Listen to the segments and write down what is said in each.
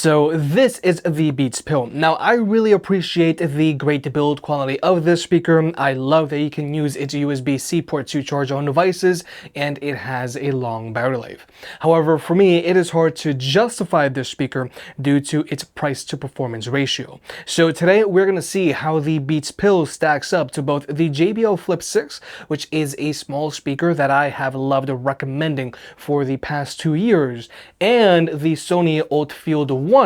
So this is the Beats Pill. Now I really appreciate the great build quality of this speaker. I love that you can use its USB-C port to charge on devices, and it has a long battery life. However, for me, it is hard to justify this speaker due to its price to performance ratio. So today we're going to see how the Beats Pill stacks up to both the JBL Flip 6, which is a small speaker that I have loved recommending for the past 2 years, and the Sony ULT Field 1,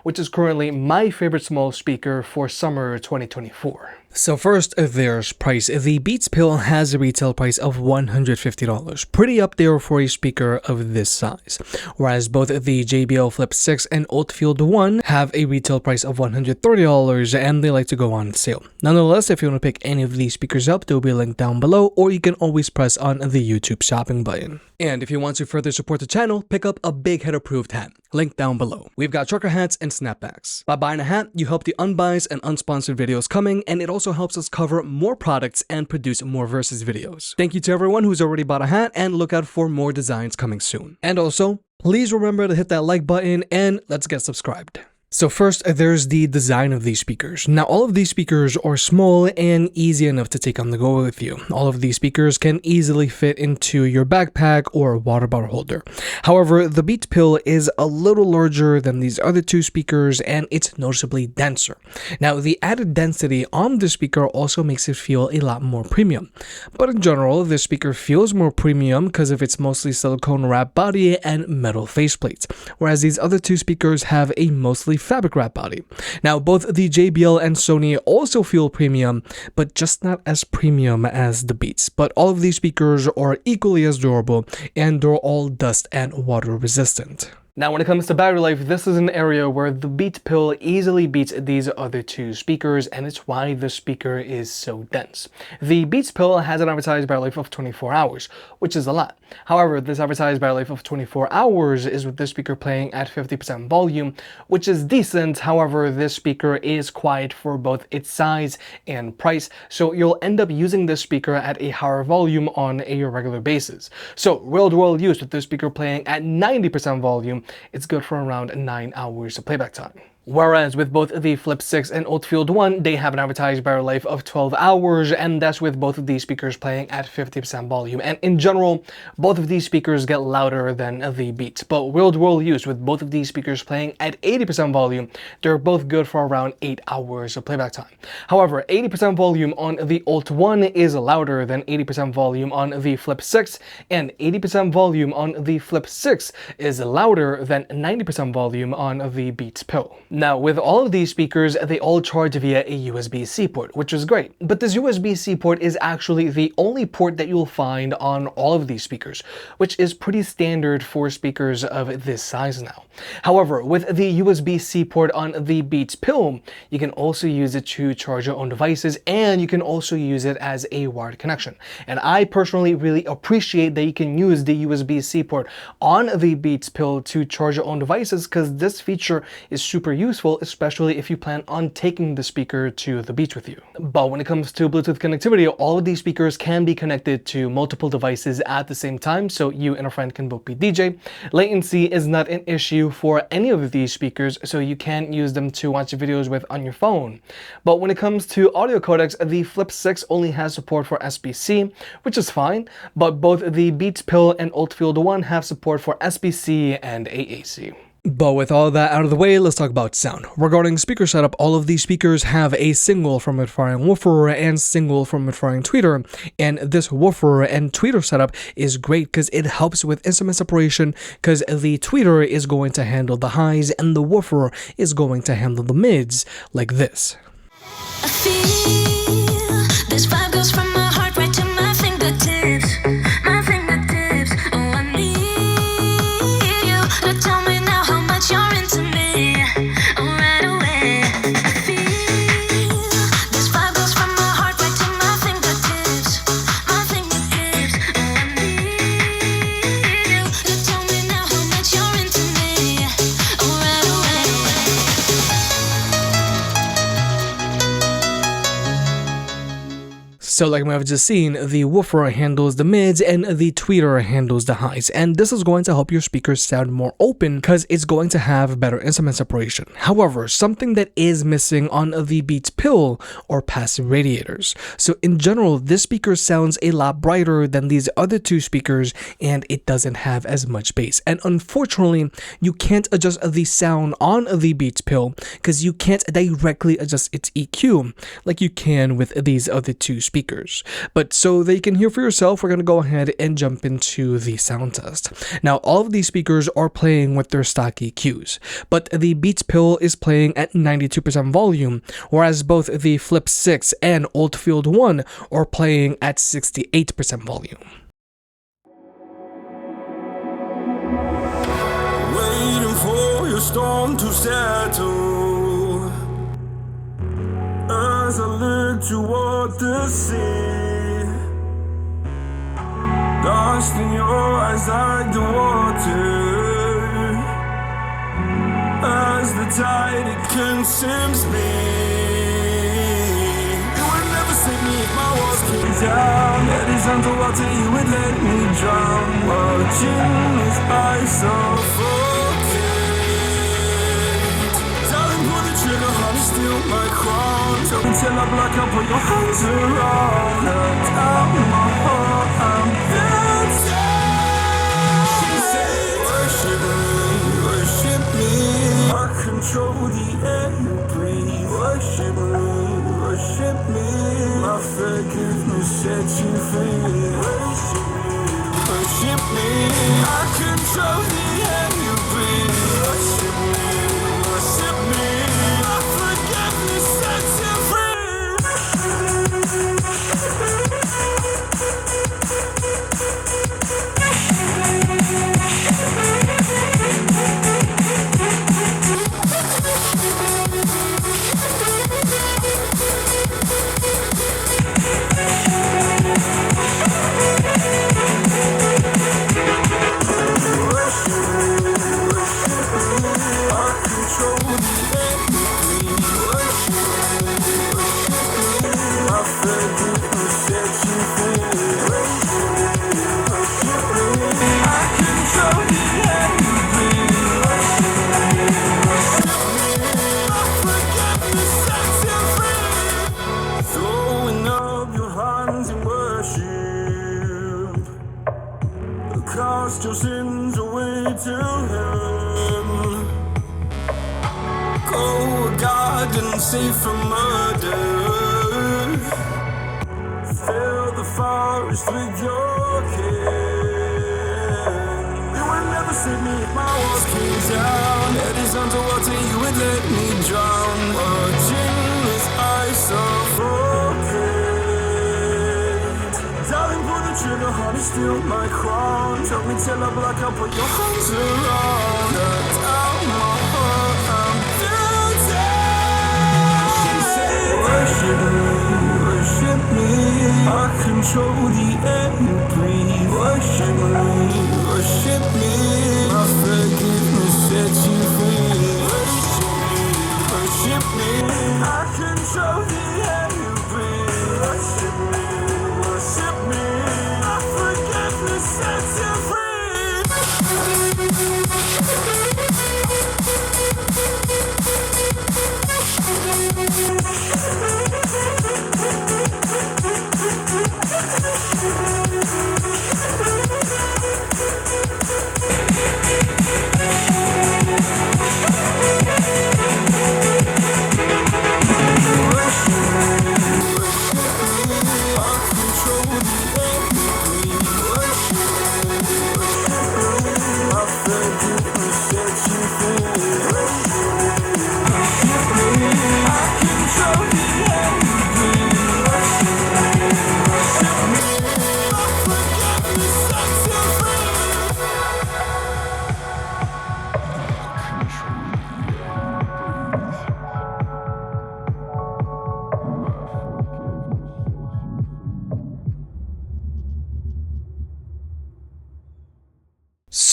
which is currently my favorite small speaker for summer 2024. So first, there's price. The Beats Pill has a retail price of $150, pretty up there for a speaker of this size, whereas both the JBL Flip 6 and ULT Field 1 have a retail price of $130, and they like to go on sale. Nonetheless, if you want to pick any of these speakers up, there will be a link down below, or you can always press on the YouTube shopping button. And if you want to further support the channel, pick up a Big Head approved hat, link down below. We've got trucker hats and snapbacks. By buying a hat, you help the unbiased and unsponsored videos coming, and it also helps us cover more products and produce more versus videos. Thank you to everyone who's already bought a hat, and look out for more designs coming soon. And also, please remember to hit that like button, and let's get subscribed. So first, there's the design of these speakers. Now, all of these speakers are small and easy enough to take on the go with you. All of these speakers can easily fit into your backpack or water bottle holder. However, the Beats Pill is a little larger than these other two speakers, and it's noticeably denser. Now, the added density on the speaker also makes it feel a lot more premium. But in general, this speaker feels more premium because of its mostly silicone wrap body and metal faceplates, whereas these other two speakers have a mostly fabric wrap body. Now, both the JBL and Sony also feel premium, but just not as premium as the Beats. But all of these speakers are equally as durable, and they're all dust and water resistant. Now, when it comes to battery life, this is an area where the Beats Pill easily beats these other two speakers, and it's why the speaker is so dense. The Beats Pill has an advertised battery life of 24 hours, which is a lot. However, this advertised battery life of 24 hours is with this speaker playing at 50% volume, which is decent. However, this speaker is quiet for both its size and price, so you'll end up using this speaker at a higher volume on a regular basis. So, real-world use with this speaker playing at 90% volume, it's good for around 9 hours of playback time. Whereas with both the Flip 6 and ULT Field 1, they have an advertised battery life of 12 hours, and that's with both of these speakers playing at 50% volume. And in general, both of these speakers get louder than the Beats. But real-world use with both of these speakers playing at 80% volume, they're both good for around 8 hours of playback time. However, 80% volume on the ULT 1 is louder than 80% volume on the Flip 6, and 80% volume on the Flip 6 is louder than 90% volume on the Beats Pill. Now, with all of these speakers, they all charge via a USB-C port, which is great. But this USB-C port is actually the only port that you'll find on all of these speakers, which is pretty standard for speakers of this size now. However, with the USB-C port on the Beats Pill, you can also use it to charge your own devices, and you can also use it as a wired connection. And I personally really appreciate that you can use the USB-C port on the Beats Pill to charge your own devices, because this feature is super useful, especially if you plan on taking the speaker to the beach with you. But when it comes to Bluetooth connectivity, all of these speakers can be connected to multiple devices at the same time, so you and a friend can both be DJ. Latency is not an issue for any of these speakers, so you can use them to watch videos with on your phone. But when it comes to audio codecs, the Flip 6 only has support for SBC, which is fine, but both the Beats Pill and ULT Field 1 have support for SBC and AAC. But with all that out of the way, let's talk about sound. Regarding speaker setup, all of these speakers have a single front firing woofer and single front firing tweeter, and this woofer and tweeter setup is great because it helps with instrument separation, because the tweeter is going to handle the highs and the woofer is going to handle the mids, like this. I feel this vibe goes from my heart right to my fingertips. My fingertips. Oh, I need you to tell me now how much you're into me. Oh, right away. I feel this vibe goes from my heart right to my fingertips. My fingertips. Oh, I need you to tell me now how much you're into me. Oh, right away. So like we have just seen, the woofer handles the mids and the tweeter handles the highs, and this is going to help your speakers sound more open because it's going to have better instrument separation. However, something that is missing on the Beats Pill are passive radiators. So in general, this speaker sounds a lot brighter than these other two speakers, and it doesn't have as much bass. And unfortunately, you can't adjust the sound on the Beats Pill because you can't directly adjust its EQ like you can with these other two speakers. But so that you can hear for yourself, we're going to go ahead and jump into the sound test. Now, all of these speakers are playing with their stock EQs, but the Beats Pill is playing at 92% volume, whereas both the Flip 6 and ULT Field 1 are playing at 68% volume. Waiting for your storm to settle as I look toward the sea. Dust in your eyes like the water as the tide it consumes me. You would never save me if my walls came down. That is underwater, you would let me drown. Watching as I suffocate. Darling, pull the trigger, honey, steal my crown. Until I black out, put your hands around. Cut out my heart, I'm dancing. She said, worship me. I control the air you breathe. Worship me. My forgiveness set you free. Worship me. I control the air you breathe. Worship me. My forgiveness set you free. Throwing up your hands in worship, cast your sins away to Him. Go a garden safe from murder. Fill the forest with your kin. You would never save me if my walls came down. Head is underwater, you would let me drown. Watching as I suffocate. Darling, pull the trigger, honey, steal my crown. Choke me till I black out, put your hands around. Cut out my heart, I'm dancing. She said, worship me. I control the air you breathe. Worship me. My forgiveness sets you free. Worship me. I control the air you breathe. Worship me. My forgiveness sets you free.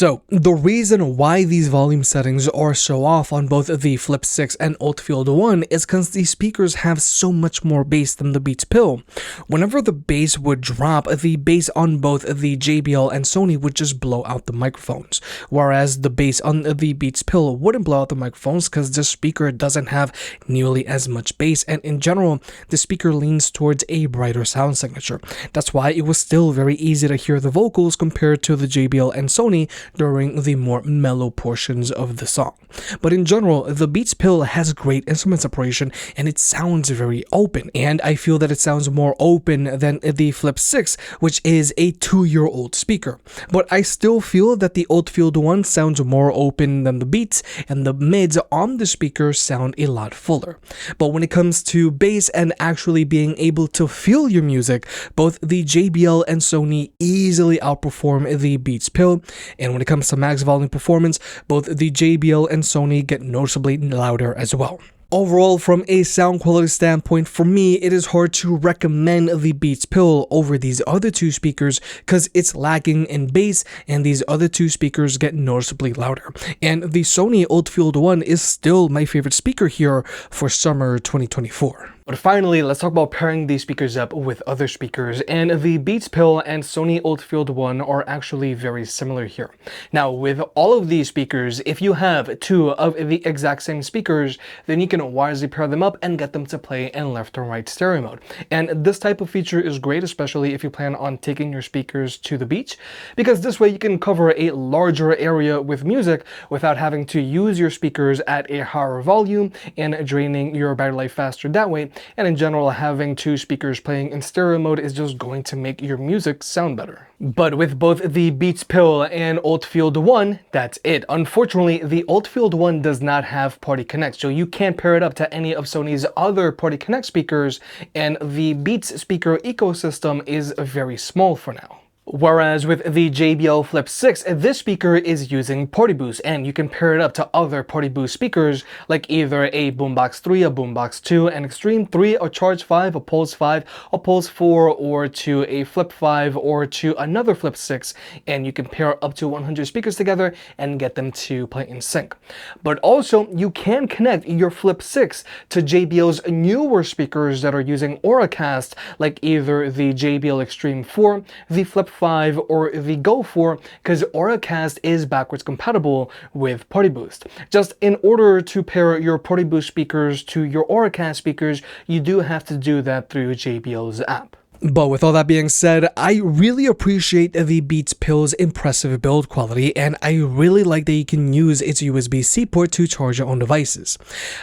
So, the reason why these volume settings are so off on both the Flip 6 and ULT Field 1 is because these speakers have so much more bass than the Beats Pill. Whenever the bass would drop, the bass on both the JBL and Sony would just blow out the microphones, whereas the bass on the Beats Pill wouldn't blow out the microphones because the speaker doesn't have nearly as much bass, and in general, the speaker leans towards a brighter sound signature. That's why it was still very easy to hear the vocals compared to the JBL and Sony during the more mellow portions of the song. But in general, the Beats Pill has great instrument separation and it sounds very open, and I feel that it sounds more open than the Flip 6, which is a 2-year-old speaker. But I still feel that the ULT Field 1 sounds more open than the Beats, and the mids on the speaker sound a lot fuller. But when it comes to bass and actually being able to feel your music, both the JBL and Sony easily outperform the Beats Pill, and when it comes to max volume performance, both the JBL and Sony get noticeably louder as well. Overall, from a sound quality standpoint, for me, it is hard to recommend the Beats Pill over these other two speakers because it's lacking in bass and these other two speakers get noticeably louder. And the Sony ULT Field 1 is still my favorite speaker here for summer 2024. But finally, let's talk about pairing these speakers up with other speakers, and the Beats Pill and Sony ULT Field 1 are actually very similar here. Now, with all of these speakers, if you have two of the exact same speakers, then you can wisely pair them up and get them to play in left and right stereo mode. And this type of feature is great, especially if you plan on taking your speakers to the beach, because this way you can cover a larger area with music without having to use your speakers at a higher volume and draining your battery life faster that way. And in general, having two speakers playing in stereo mode is just going to make your music sound better. But with both the Beats Pill and ULT Field 1, that's it. Unfortunately, the ULT Field 1 does not have Party Connect, so you can't pair it up to any of Sony's other Party Connect speakers, and the Beats speaker ecosystem is very small for now. Whereas with the JBL Flip 6, this speaker is using Party Boost, and you can pair it up to other Party Boost speakers like either a Boombox 3, a Boombox 2, an Extreme 3, a Charge 5, a Pulse 5, a Pulse 4, or to a Flip 5, or to another Flip 6, and you can pair up to 100 speakers together and get them to play in sync. But also, you can connect your Flip 6 to JBL's newer speakers that are using Auracast, like either the JBL Extreme 4, the Flip 5, or the Go 4, because Auracast is backwards compatible with Party Boost. Just in order to pair your Party Boost speakers to your Auracast speakers, you do have to do that through JBL's app. But with all that being said, I really appreciate the Beats Pill's impressive build quality, and I really like that you can use its USB-C port to charge your own devices.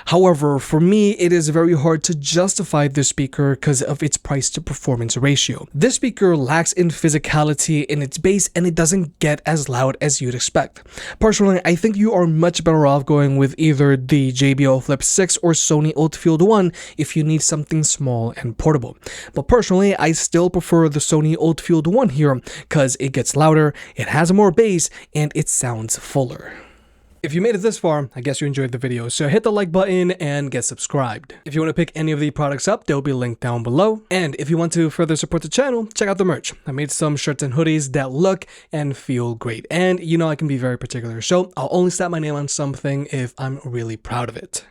However, for me, it is very hard to justify this speaker because of its price to performance ratio. This speaker lacks in physicality in its bass, and it doesn't get as loud as you'd expect. Personally, I think you are much better off going with either the JBL Flip 6 or Sony ULT Field 1 if you need something small and portable. But personally, I still prefer the Sony ULT Field 1 here because it gets louder, it has more bass, and it sounds fuller. If you made it this far, I guess you enjoyed the video, so hit the like button and get subscribed. If you want to pick any of the products up, they'll be linked down below. And if you want to further support the channel, check out the merch. I made some shirts and hoodies that look and feel great. And you know I can be very particular, so I'll only slap my name on something if I'm really proud of it.